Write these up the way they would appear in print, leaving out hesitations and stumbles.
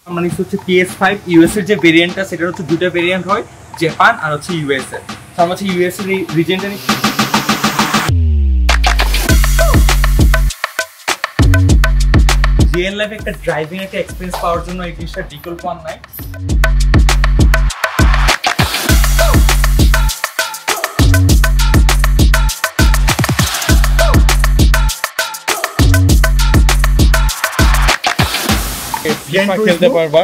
আমরা নিচ্ছি হচ্ছে PS5 ইউএস এর যে ভেরিয়েন্টটা সেটা হচ্ছে দুটো ভেরিয়েন্ট হয়, জাপান আর হচ্ছে ইউএস এর। তো আমরা হচ্ছে ইউএস এর রিজনটা নিচ্ছি। রিয়েল লাইফে একটা ড্রাইভিং একটা এক্সপেরিয়েন্স পাওয়ার জন্য এই জিনিসটা বিকল্প আর নাই। খেলতে পারবা,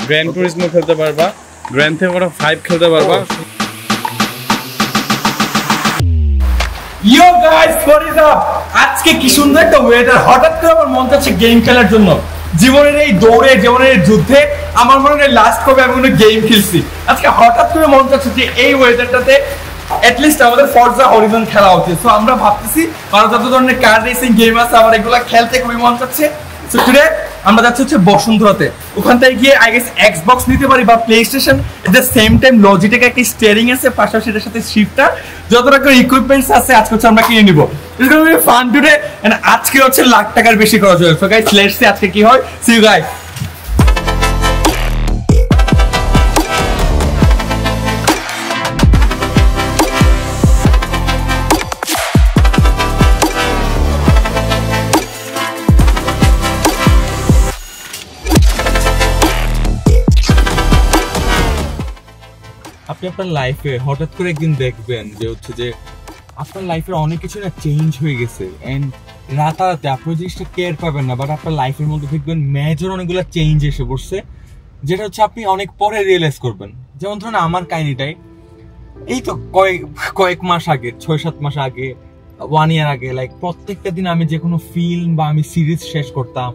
গ্র্যান্ড টুরিজমো খেলতে পারবা, গ্র্যান্ড থেফট অটো 5 খেলতে পারবা। ইয়ো গাইস, হোয়াট ইজ আপ? আজকে কি সুন্দর একটা ওয়েদার, হঠাৎ করে আমার মন চাচ্ছে গেম খেলার জন্য। জীবনের এই দৌড়ে, জীবনের এই যুদ্ধে আমার মনে হয় লাস্ট কবে আমি কোনো গেম খেলছি। আজকে হঠাৎ করে মন চাচ্ছে যে এই ওয়েদারটাতে অ্যাটলিস্ট আমাদের ফরজা হরিজন খেলা উচিত। সো আমরা ভাবতেছি আরো যত ধরনের কার রেসিং গেম আছে আমার এগুলো খেলতে খুবই মন চাচ্ছে। সো টুডে আমরা যাচ্ছি হচ্ছে বসুন্ধরাতে, ওখান থেকে গিয়ে আই গেস এক্সবক্স নিতে পারি বা play station. At the same time Logitech একটা স্টিয়ারিং আছে, পাশাপাশি এটার সাথে শিফটার, যত রকম ইকুইপমেন্টস আছে আজকে হচ্ছে আমরা কিনে নিব। It's gonna be fun today, and আজকে হচ্ছে লাখ টাকার বেশি খরচ হবে। সো গাইস, লেটস সি আজকে কি হয়। See you guys. আপনি আপনার লাইফে হঠাৎ করে একদিন দেখবেন যে হচ্ছে যে আপনার লাইফের অনেক কিছু না চেঞ্জ হয়ে গেছে, এন্ড রাতারাতি আপনি জিনিসটা কেয়ার পাবেন না, বাট আপনার লাইফের মধ্যে দেখবেন মেজর অনেকগুলো চেঞ্জ এসে পড়ছে, যেটা হচ্ছে আপনি অনেক পরে রিয়েলাইজ করবেন। যেমন ধরুন আমার কাহিনীটাই এই তো কয়েক মাস আগে, 6-7 মাস আগে, 1 ইয়ার আগে, লাইক প্রত্যেকটা দিন আমি যে কোনো ফিল্ম বা আমি সিরিজ শেষ করতাম।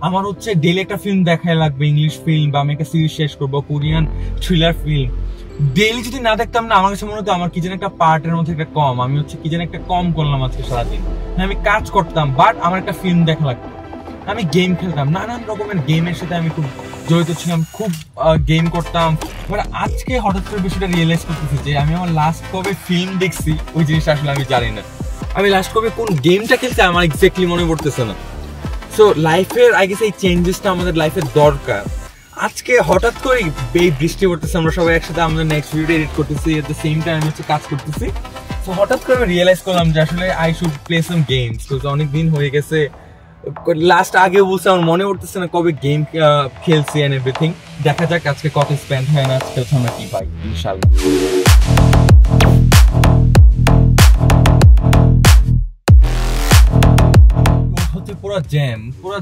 আমার হচ্ছে ডেলি একটা ফিল্ম দেখাই লাগবে, ইংলিশ ফিল্ম, বা আমি একটা সিরিজ শেষ করবো, কোরিয়ান থ্রিলার ফিল্ম। ডেইলি যদি না দেখতাম না, আমার কাছে মনে হতো আমার কি যেন একটা পার্টের মধ্যে একটা কম, আমি হচ্ছে কি যেন একটা কম করলাম আজকে সারাদিন। আমি কাজ করতাম বাট আমার একটা ফিল্ম দেখা লাগতো, আমি গেম খেলতাম, নানান রকমের গেমের সাথে আমি খুব জড়িত ছিলাম, খুব গেম করতাম। বাট আজকে হঠাৎ করে বিষয়টা রিয়েলাইজ করতেছি যে আমি আমার লাস্ট কবে ফিল্ম দেখছি ওই জিনিসটা আসলে আমি জানি না, আমি লাস্ট কবে কোন গেমটা খেলছি আমার এক্স্যাক্টলি মনে পড়তেছে না। সো লাইফের আই গেস এই চেঞ্জেসটা আমাদের লাইফের দরকার। আজকে হঠাৎ করে এই বৃষ্টি পড়তেছে, আমরা সবাই একসাথে আমাদের নেক্সট ভিডিও এডিট করতেছি, এট দ্য সেম টাইম হচ্ছে কাজ করতেছি। সো হঠাৎ করে আমি রিয়েলাইজ করলাম যে আসলে I should play some games, because অনেক দিন হয়ে গেছে, লাস্ট আগে বলছে আমার মনে পড়তেছে না কবে গেম খেলছি এন্ড এভরিথিং। দেখা যাক আজকে কত স্পেন্ড হয় না, আজকে আমরা কি পাই ইনশাআল্লাহ। হচ্ছে পুরো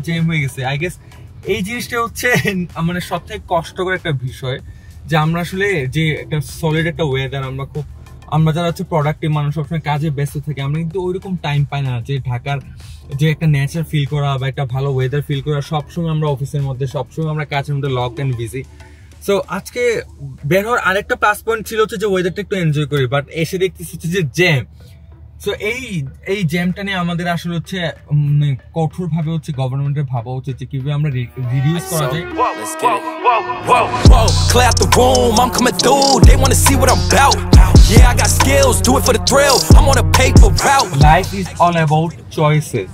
জ্যাম হয়ে গেছে। আই গেস এই জিনিসটা হচ্ছে মানে সবথেকে কষ্টকর একটা বিষয়, যে আমরা আসলে যে একটা সলিড একটা ওয়েদার, আমরা যারা হচ্ছে প্রোডাক্টিভ মানুষ, সবসময় কাজে ব্যস্ত থাকি, আমরা কিন্তু ওইরকম টাইম পাই না যে ঢাকার যে একটা নেচার ফিল করা বা একটা ভালো ওয়েদার ফিল করা। সবসময় আমরা অফিসের মধ্যে, সবসময় আমরা কাজের মধ্যে লক অ্যান্ড বিজি। সো আজকে বের হওয়ার আরেকটা প্লাস পয়েন্ট ছিল হচ্ছে যে ওয়েদারটা একটু এনজয় করি, বাট এসে দেখতেছি হচ্ছে যে জ্যাম। সো এই জ্যামটা নিয়ে আমাদের আসলে হচ্ছে কঠোর ভাবে হচ্ছে গভর্নমেন্টের ভাবা উচিত যে কিভাবে আমরা রিডিউস করা যায়। Clear out the room, I'm coming through. They wanna see what I'm about. Yeah, I got skills, do it for the thrill. I'm on a paper route. Life is all about choices.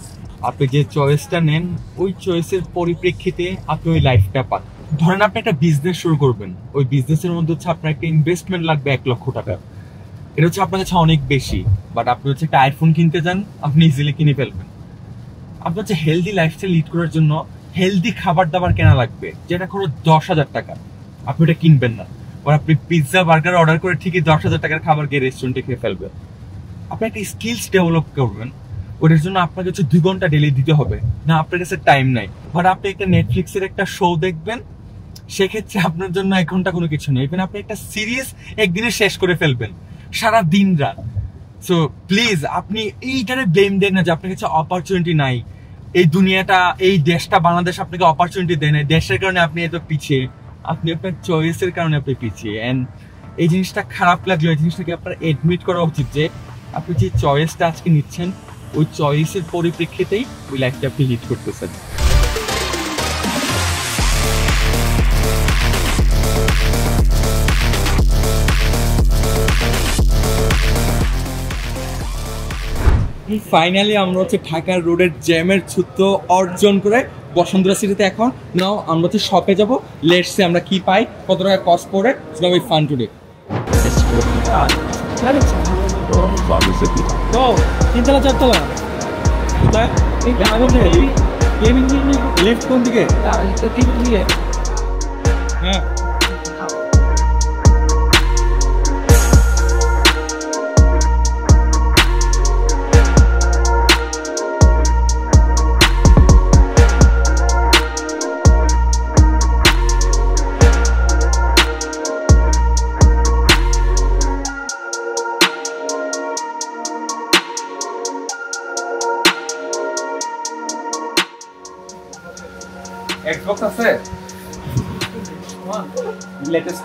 আপনি যে চয়েসটা নেন ওই চয়েসের পরিপ্রেক্ষিতে আপনি ওই লাইফটা পান। ধরেন আপনি একটা বিজনেস শুরু করবেন, ওই বিজনেসের মধ্যে হচ্ছে আপনার একটা ইনভেস্টমেন্ট লাগবে 1 লক্ষ টাকা। এটা হচ্ছে আপনার কাছে অনেক বেশি, বাট আপনি হচ্ছে একটা আইফোন কিনতে চান, আপনি ইজিলি কিনে ফেলবেন। আপনার হচ্ছে হেলদি লাইফস্টাইল লিড করার জন্য হেলদি খাবার দাবার কেনা লাগবে, যেটা খরচ 10,000 টাকা, আপনি ওটা কিনবেন না। আর আপনি পিৎজা বার্গার অর্ডার করে ঠিকই 10,000 টাকার খাবার গিয়ে রেস্টুরেন্টে খেয়ে ফেলবেন। আপনি একটা স্কিলস ডেভেলপ করবেন, ওটার জন্য আপনাকে হচ্ছে 2 ঘন্টা ডেলি দিতে হবে না, আপনার কাছে টাইম নাই। বাট আপনি একটা নেটফ্লিক্সের একটা শো দেখবেন, সেক্ষেত্রে আপনার জন্য 1 ঘন্টা কোনো কিছু নেই। ইভেন আপনি একটা সিরিজ একদিনে শেষ করে ফেলবেন, সারা দিন রাত। সো প্লিজ আপনি এইটারে ব্লেম দেন না যে আপনার কাছে অপরচুনিটি নাই। এই দুনিয়াটা, এই দেশটা বাংলাদেশ আপনাকে অপরচুনিটি দেয় না, দেশের কারণে আপনি এত পিছিয়ে, আপনি আপনার চয়েসের কারণে আপনি পিছিয়ে। এন্ড এই জিনিসটা খারাপ লাগলো, এই জিনিসটাকে আপনার এডমিট করা উচিত যে আপনি যে চয়েসটা আজকে নিচ্ছেন ওই চয়েসের পরিপ্রেক্ষিতেই ওই লাইফটা আপনি লিড করতেছেন। ফাইনালি আমরা হচ্ছে ঢাকার রোডের জ্যামের ছুতো অর্জন করে বসুন্ধরা সিটিতে এখন নাও আমরা হচ্ছে শপে যাবো, লেটস সে আমরা কি পাই, কত টাকা কস্ট পড়ে, it's gonna be fun today. তিনতলা চারতলা কোথায়? লিফট কোন দিকে? হ্যাঁ Xbox আছে? লেটেস্ট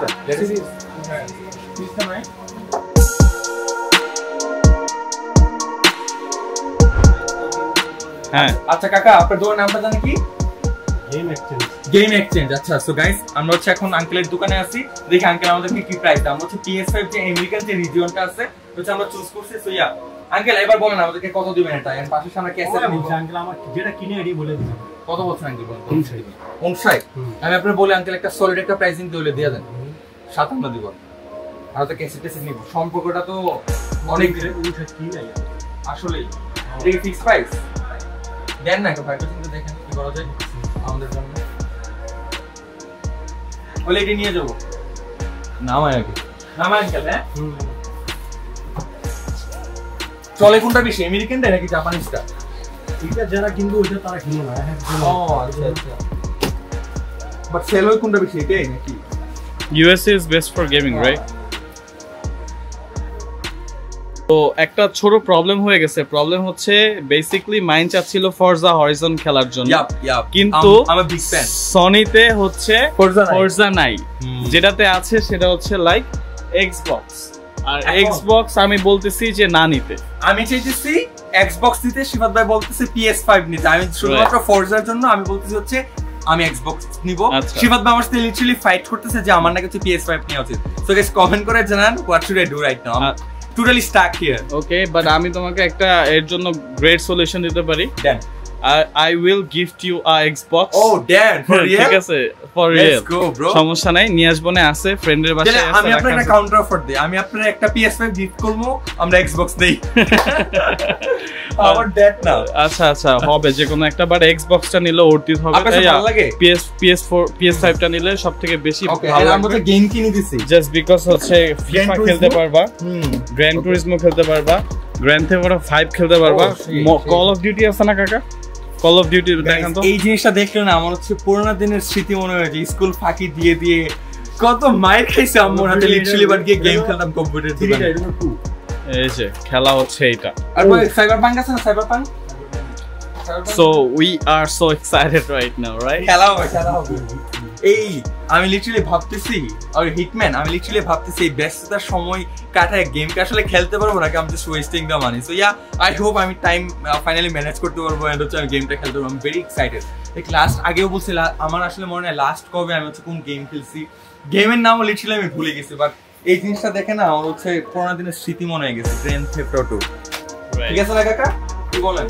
হ্যাঁ আচ্ছা কাকা, আপনার দোকানের নামটা জানেন কি? Game exchange. আচ্ছা সো গাইস, আমরা হচ্ছে এখন আঙ্কেলের দোকানে আছি, দেখি আঙ্কেল আমাদেরকে কি প্রাইস দেয়। আমরা হচ্ছে PS5 যে আমেরিকান যে রিজিয়নটা আছে হচ্ছে আমরা চুজ করছি। সো ইয়া আঙ্কেল এবার বলেন আমাদেরকে কত দিবেন এটা? এর পাশে আমরা ক্যাসেট নিব। আঙ্কেল আমার যেটা কিনে এডি বলে দিন। কত বলছেন আঙ্কেল? 59। আমি আপনার বলে আঙ্কেল একটা সলিড একটা প্রাইসিং দিলে দিয়ে দেন। 57 দিব। আর তো ক্যাসেট নিব। সম্পর্কটা তো অনেক দিন কি নাই আসলে এটা ফিক্স প্রাইস দেন না, একটা ভাইটা চিন্তা দেখেন কি করা যায় আমাদের জন্য। বলে এটা নিয়ে যাবো নামায় আগে, নামায় আঙ্কেল। হ্যাঁ চলে কোনটা বেশি, আমেরিকানটা নাকি জাপানিজটা? এটা যারা কিনবে ওইটা তারা কিনো না। ও আচ্ছা আচ্ছা, বাট সেল হয় কোনটা বেশি, এটাই নাকি? USA is best for gaming, right? তো একটা ছোট প্রবলেম হয়ে গেছে। প্রবলেম হচ্ছে বেসিক্যালি মাইন্ড চাচ্ছিল ফরজা হরাইজন খেলার জন্য, কিন্তু সনিতে হচ্ছে ফরজা নাই। যেটাতে আছে সেটা হচ্ছে লাইক এক্সবক্স, আর এক্সবক্স আমি বলতেছি যে না নিতে। আমি চাইতেছি এক্সবক্স নিতে, শিবাদ ভাই বলতেছে PS5 নিতে। আমি শুধুমাত্র ফরজার জন্য আমি বলতেছি হচ্ছে আমি এক্সবক্স নিব। শিবাদ ভাই আমার সাথে লিটারালি ফাইট করতেছে যে আমার নাকি হচ্ছে PS5 নেওয়া উচিত। সো গাইস কমেন্ট করে জানান what should I do right now. Totally stuck here. Okay, but আমি তোমাকে একটা এর জন্য গ্রেট সলিউশন দিতে পারি। Then I will gift you a Xbox. Oh damn, for real? ঠিক আছে, for real. Let's go bro. সমস্যা নাই, নিয়ে আসবো না, আছে ফ্রেন্ডের বাসায় আছে। আমি আপনাকে একটা কাউন্টার অফার দেই, আমি আপনাকে একটা PS5 গিফট করব, আমরা Xbox দেই। আবার দ্যাট না। আচ্ছা আচ্ছা হবে যে কোনো একটা, বাট Xboxটা নিলে অর্থিত হবে। আপনার ভালো লাগে? PS5টা নিলে সবথেকে বেশি ভালো লাগবে। আমরা তো গেম কিনে দিছি জাস্ট বিকজ হচ্ছে FIFA খেলতে পারবা, গ্র্যান্ড টুরিজমো খেলতে পারবা, গ্র্যান্ড থেফট অটো 5 খেলতে পারবা, কল অফ ডিউটি আছে না কাকা? কল অফ ডিউটি দেখেন তো। এই জিনিসটা দেখলে না আমার হচ্ছে পুরোনো দিনের স্মৃতি মনে হয়েছে। স্কুল ফাঁকি দিয়ে দিয়ে কত মাইর খাইছে আম্মুর হাতে, লিটারালি বাট গিয়ে গেম খেলতাম কম্পিউটার দিয়ে। এই যে খেলা হচ্ছে এইটা। আর সাইবারপাঙ্ক আছে না? Cyberpunk. So we are so excited right now, right? খেলা হবে। এই আমি লিটারালি ভাবতেছি, আর হিটম্যান আমি লিটারালি ভাবতেছি এই ব্যস্ততার সময় কাটায় গেমটা আসলে খেলতে পারবো নাকি আমি just wasting the money. So yeah I hope আমি টাইম ফাইনালি ম্যানেজ করতে পারবো এন্ড হচ্ছে আমি গেমটা খেলতে পারবো। আমি ভেরি এক্সাইটেড। লাস্ট আগেও বলছি, আমার আসলে মনে হয় লাস্ট কবে আমি হচ্ছে কোন গেম খেলছি, গেমের নামও লিটারালি আমি ভুলে গেছি। বাট এই জিনিসটা দেখে না আমার হচ্ছে পুরোনো দিনের স্মৃতি মনে হয়ে গেছে। গ্র্যান্ড থেফট অটো, ঠিক আছে না কাকা? কি বলেন?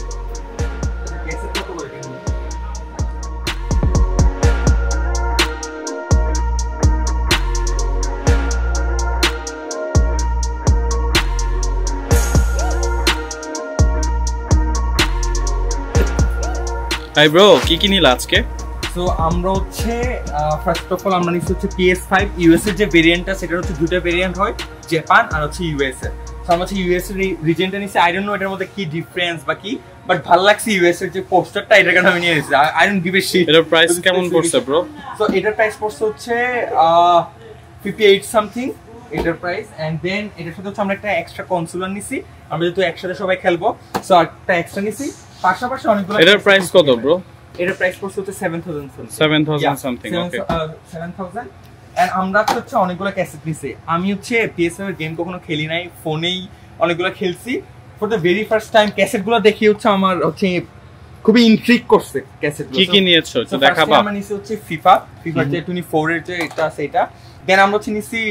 হাই ব্রো, কি নিলা আজকে? সো আমরা হচ্ছে ফার্স্ট অফ অল আমরা নিচ্ছি হচ্ছে PS5 US এর যে ভেরিয়েন্টটা, সেটা হচ্ছে দুটো ভেরিয়েন্ট হয়, জাপান আর হচ্ছে US এর। সো আমরা হচ্ছে US এর রিজেন্টটা নিচ্ছি। আই ডোন্ট নো এটার মধ্যে কি ডিফারেন্স বা কি, বাট ভালো লাগছে US এর যে পোস্টারটা, এটার কারণে আমি নিয়ে নিয়েছি। I don't give a shit. এটার প্রাইস কেমন পড়ছে ব্রো? সো এটার প্রাইস পড়ছে হচ্ছে 58 সামথিং এটার প্রাইস। এন্ড দেন এটার সাথে হচ্ছে আমরা একটা এক্সট্রা কনসোলার নিছি, আমরা যেহেতু একসাথে সবাই খেলবো। সো একটা এক্সট্রা নিছি, পাশাপাশি অনেকগুলো। এটার প্রাইস কত ব্রো? এটার প্রাইস পড়ছে হচ্ছে 7000 সামথিং। ওকে 7000। এন্ড আমরা হচ্ছে অনেকগুলো ক্যাসেট নিছি। আমি হচ্ছে PS5 এর গেম কখনো খেলি নাই, ফোনেই অনেকগুলো খেলছি। For the very first time ক্যাসেটগুলো দেখি হচ্ছে আমার হচ্ছে খুবই ইন্ট্রিগ করছে ক্যাসেটগুলো। কি নিয়েছো তো দেখাবা? আমরা নিছি হচ্ছে FIFA যে 24 এর যে এটা আছে এটা। দেন আমরা হচ্ছে নিছি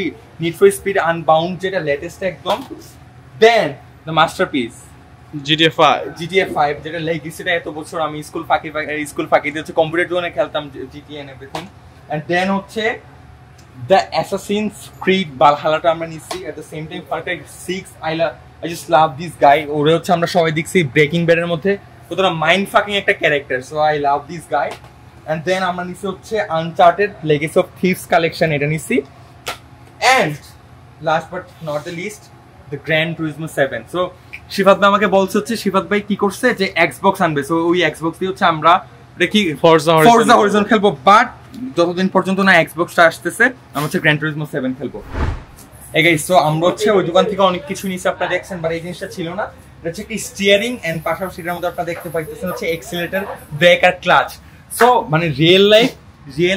নিড ফর স্পিড আনবাউন্ড, যেটা লেটেস্ট একদম। দেন দ্য মাস্টারপিস GTA 5 যেটা লেগেসিটা এত বছর আমি স্কুল ফাঁকি দিয়ে হচ্ছে কম্পিউটার জোনে খেলতাম GTA and everything and then হচ্ছে দ্য অ্যাসাসিনস ক্রিড ভালহালাটা আমরা নিচ্ছি at the same time far cry 6 I just love this guy ওরে হচ্ছে আমরা সবাই দেখছি ব্রেকিং ব্যাডের মধ্যে কতটা মাইন্ড ফাকিং একটা character so I love this guy and then আমরা নিচ্ছি হচ্ছে Uncharted legacy of thieves collection এটা নিচ্ছি and last but not the least the Gran Turismo 7 so Shifat ভাই আমাকে বলছে হচ্ছে শিফাত ভাই কি করছে যে Xbox আনবে সো ওই Xbox দিয়ে হচ্ছে আমরা দেখি Forza Horizon খেলবো বাট যতদিন পর্যন্ত না Xboxটা আসতেছে আমরা হচ্ছে Gran Turismo 7 খেলবো এই গাইস সো আমরা হচ্ছে ওই দোকান থেকে অনেক কিছু নিচে আপনারা দেখছেন বাট এই জিনিসটা ছিল না এটা হচ্ছে কি স্টিয়ারিং এন্ড পাশাপাশি এর মধ্যে আপনারা দেখতে পাইতেছেন হচ্ছে এক্সিলারেটর ব্রেক আর ক্লাচ সো মানে রিয়েল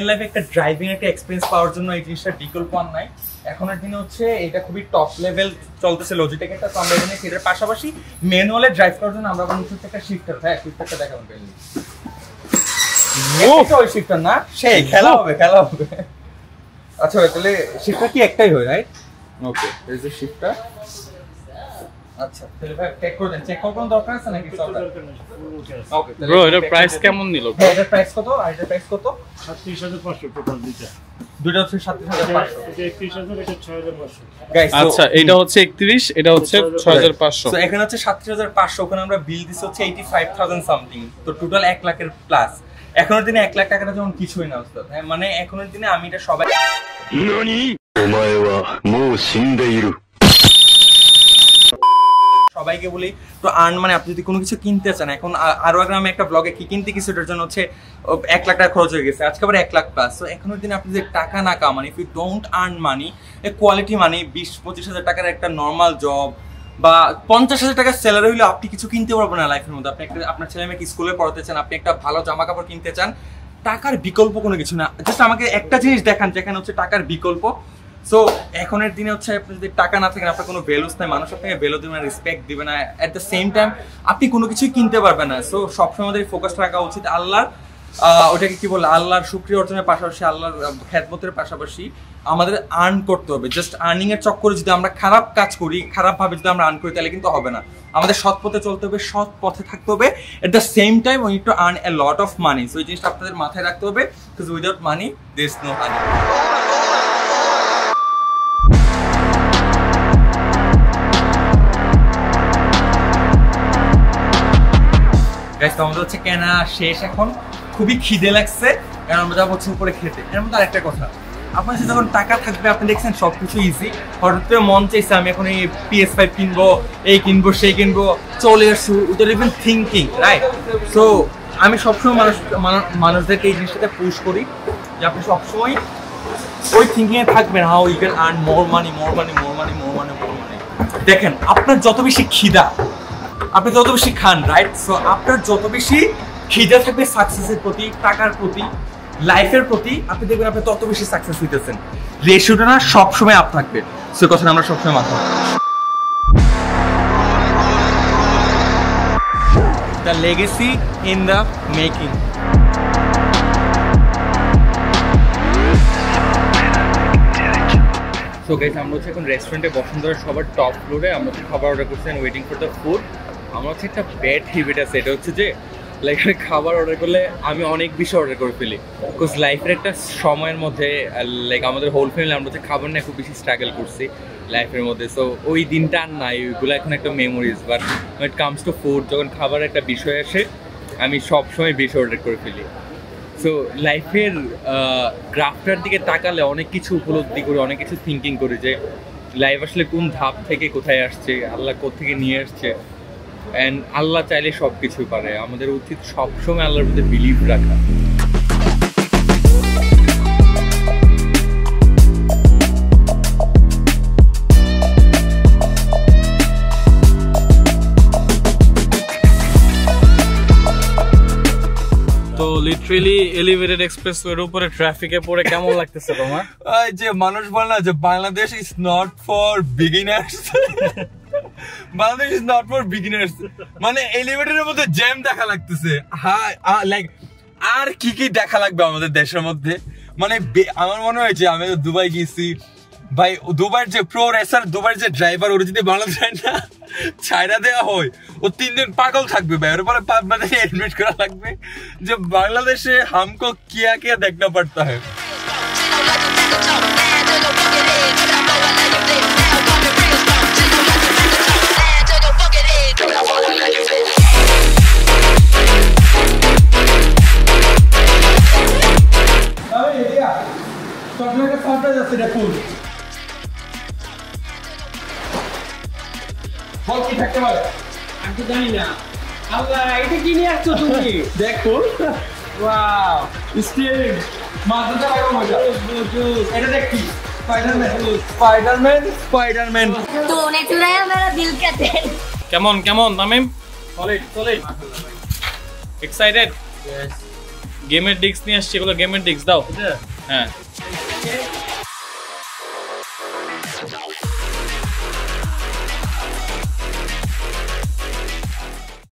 লাইফ একটা ড্রাইভিং একটা এক্সপেরিয়েন্স পাওয়ার জন্য এই জিনিসটা বিকল্প আর নাই এখনের দিনে হচ্ছে এটা খুবই টপ লেভেল চলতেছে লজিটেক একটা আমরা এখানে সেটার পাশাপাশি ম্যানুয়ালে ড্রাইভ করার জন্য আমরা বানাচ্ছি একটা শিফটার হ্যাঁ শিফটারটা দেখাবেন পেনলি ওই শিফটার না সেই খেলা হবে আচ্ছা তাহলে শিফটার কি একটাই হয় রাইট ওকে এই যে শিফটার আচ্ছা তাহলে ভাই চেক করুন দরকার আছে নাকি ওকে ব্রো এটার প্রাইস কেমন নিল এটার প্রাইস কত আর এটার প্রাইস কত 37500 টোটাল দুটো হচ্ছে 37500 এটা 31000 এটা 6500 গাইস আচ্ছা এটা হচ্ছে 31 এটা হচ্ছে 6500 সো এখানে হচ্ছে 37500 ওখানে আমরা বিল দিছি হচ্ছে 85000 সামথিং তো টোটাল 1 লাখের প্লাস এখনের দিনে 1 লাখ টাকাটা যেমন কিছুই না ওস্তাদ হ্যাঁ মানে এখনের দিনে আমি এটা সবাই ননি ওমায়ে ওয়া মো শিনদেইরু সবাইকে বলি তো আর্ন মানে আপনি যদি কোনো কিছু কিনতে চান এখন আরো আগে আমি একটা ব্লগে কি কিনতে কিছু এটার জন্য হচ্ছে 1 লাখ টাকা খরচ হয়ে গেছে আজকে আবার 1 লাখ প্লাস তো এখনের দিনে আপনি যে টাকা না কামান if you don't earn money quality money 20-25 টাকার একটা নর্মাল জব বা 50,000 টাকার স্যালারি হলে আপনি কিছু কিনতে পারবেন না লাইফের মধ্যে আপনি একটা আপনার ছেলে মেয়েকে স্কুলে পড়াতে চান আপনি একটা ভালো জামা কাপড় কিনতে চান টাকার বিকল্প কোনো কিছু না জাস্ট আমাকে একটা জিনিস দেখান যেখানে হচ্ছে টাকার বিকল্প সো এখনের দিনে হচ্ছে আপনি যদি টাকা না থাকেন আপনার কোনো ভ্যালুস নাই মানুষ আপনাকে ভ্যালু দিবে না রেসপেক্ট দিবে না এট দ্য সেম টাইম আপনি কোনো কিছুই কিনতে পারবেন না সো সবসময় আমাদের ফোকাস রাখা উচিত আল্লাহর ওটাকে কি বলে আল্লাহর শুকরিয়া অর্জনের পাশাপাশি আল্লাহর খেদমতের পাশাপাশি আমাদের আর্ন করতে হবে জাস্ট আর্নিং এর চক্করে যদি আমরা খারাপ কাজ করি খারাপ ভাবে যদি আমরা আর্ন করি তাহলে কিন্তু হবে না আমাদের সৎ পথে চলতে হবে সৎ পথে থাকতে হবে at the same time we need to earn a lot of money so এই জিনিসটা আপনাদের মাথায় রাখতে হবে because without money there is no honey guys আমাদের হচ্ছে কেনা শেষ এখন খুবই খিদে লাগছে কারণ আমরা যাবো হচ্ছে উপরে খেতে এর মধ্যে আরেকটা কথা আপনার সাথে যখন টাকা থাকবে আপনি দেখছেন সবকিছু ইজি হঠাৎ করে মন চাইছে আমি এখন এই PS5 কিনবো এই কিনবো সেই কিনবো চলে আসছি without even thinking right so আমি সবসময় মানুষদেরকে এই জিনিসটাতে পুশ করি যে আপনি সবসময় ওই থিঙ্কিং এ থাকবেন how you can earn more money দেখেন আপনার যত বেশি খিদা আপনি যত বেশি খান রাইট সো আপনার যত বেশি খিদা থাকবে সাকসেসের প্রতি টাকার প্রতি লাইফের প্রতি আপনি দেখবেন আপনি তত বেশি সাকসেস হইতেছেন রেশিওটা না সবসময় আপ থাকবে সে কথা আমরা সবসময় মাথায় the legacy in the making so guys আমরা হচ্ছে এখন রেস্টুরেন্টে বসুন্ধরা সবার টপ ফ্লোরে আমরা হচ্ছে খাবার অর্ডার করছি ওয়েটিং ফর দ্য ফুড আমার হচ্ছে একটা ব্যাড হ্যাবিট আছে এটা হচ্ছে যে লাইক খাবার অর্ডার করলে আমি অনেক বেশি অর্ডার করে ফেলি বিকজ লাইফের একটা সময়ের মধ্যে লাইক আমাদের হোল ফ্যামিলি আমরা হচ্ছে খাবার নিয়ে খুব বেশি স্ট্রাগল করছি লাইফের মধ্যে সো ওই দিনটা আর নাই ওইগুলো এখন একটা memories but it comes to food যখন খাবার একটা বিষয় আসে আমি সবসময় বেশি অর্ডার করে ফেলি সো লাইফের গ্রাফটার দিকে তাকালে অনেক কিছু উপলব্ধি করি অনেক কিছু থিঙ্কিং করি যে লাইফ আসলে কোন ধাপ থেকে কোথায় আসছে আল্লাহ কোত্থেকে নিয়ে আসছে অ্যান্ড আল্লাহ চাইলে সব কিছুই পারে আমাদের উচিত সবসময় আল্লাহর মধ্যে বিলিভ রাখা তো লিটারালি এলিভেটেড এক্সপ্রেসওয়ের উপরে ট্রাফিকে পড়ে কেমন লাগতেছে তোমার এই যে মানুষ বলে না যে Bangladesh is not for beginners Bangladesh is not for beginners মানে এলিভেটরের মধ্যে জ্যাম দেখা লাগতেছে লাইক আর কি কি দেখা লাগবে আমাদের দেশের মধ্যে মানে আমার মনে হয় যে আমি দুবাই গেছি ভাই দুবার যে প্রো রেসার, দুবার যে ড্রাইভার, ওর যদি বাংলাদেশ না ছাইরা দেওয়া হয় ও 3 দিন পাগল থাকবে ভাই। ওর পরে বাংলাদেশে এডমিট করা লাগবে যে বাংলাদেশে হামকো কিয়া কিয়া দেখনা পড়তা है। আমি তো জানি না। আল্লাহ, এটা কি নিয়ে আসছো তুমি? দেখো, ওয়াও, স্টিয়ারিং, মাথাটা লাগানো মজা। এটা দেখ কি? স্পাইডারম্যান। तूने चुराया मेरा दिल का चैन। কেমন কেমন তামিম? Solid solid. এক্সাইটেড? গেমের ডিস্ক নিয়ে আসছি, এগুলো গেমের ডিস্ক দাও। হ্যাঁ।